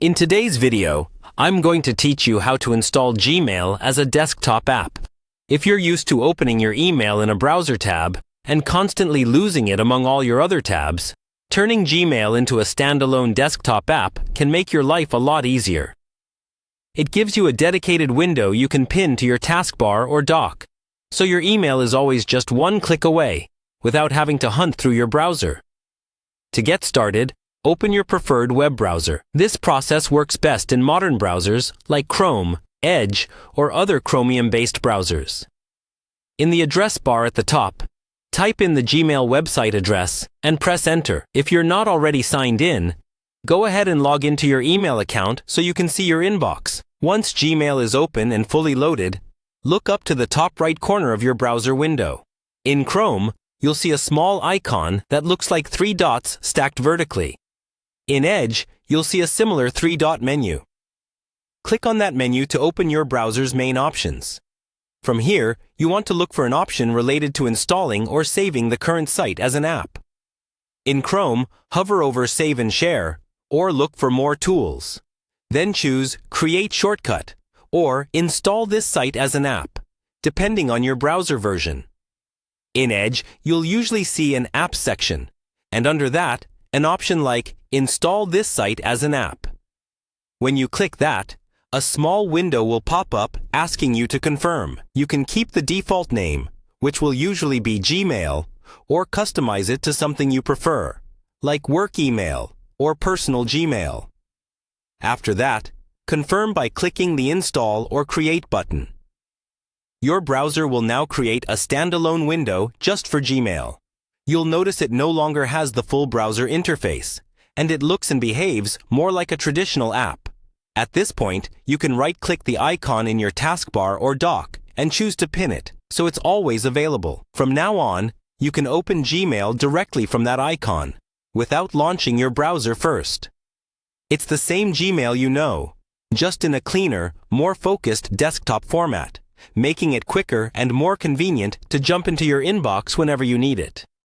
In today's video, I'm going to teach you how to install Gmail as a desktop app. If you're used to opening your email in a browser tab and constantly losing it among all your other tabs, turning Gmail into a standalone desktop app can make your life a lot easier. It gives you a dedicated window you can pin to your taskbar or dock, so your email is always just one click away, without having to hunt through your browser. To get started, open your preferred web browser. This process works best in modern browsers like Chrome, Edge, or other Chromium-based browsers. In the address bar at the top, type in the Gmail website address and press Enter. If you're not already signed in, go ahead and log into your email account so you can see your inbox. Once Gmail is open and fully loaded, look up to the top right corner of your browser window. In Chrome, you'll see a small icon that looks like 3 dots stacked vertically. In Edge, you'll see a similar 3-dot menu. Click on that menu to open your browser's main options. From here, you want to look for an option related to installing or saving the current site as an app. In Chrome, hover over Save and Share, or look for More Tools. Then choose Create Shortcut, or Install this site as an app, depending on your browser version. In Edge, you'll usually see an Apps section, and under that, an option like Install this site as an app. When you click that, a small window will pop up asking you to confirm. You can keep the default name, which will usually be Gmail, or customize it to something you prefer, like work email or personal Gmail. After that, confirm by clicking the Install or Create button. Your browser will now create a standalone window just for Gmail. You'll notice it no longer has the full browser interface, and it looks and behaves more like a traditional app. At this point, you can right-click the icon in your taskbar or dock and choose to pin it, so it's always available. From now on, you can open Gmail directly from that icon, without launching your browser first. It's the same Gmail you know, just in a cleaner, more focused desktop format, making it quicker and more convenient to jump into your inbox whenever you need it.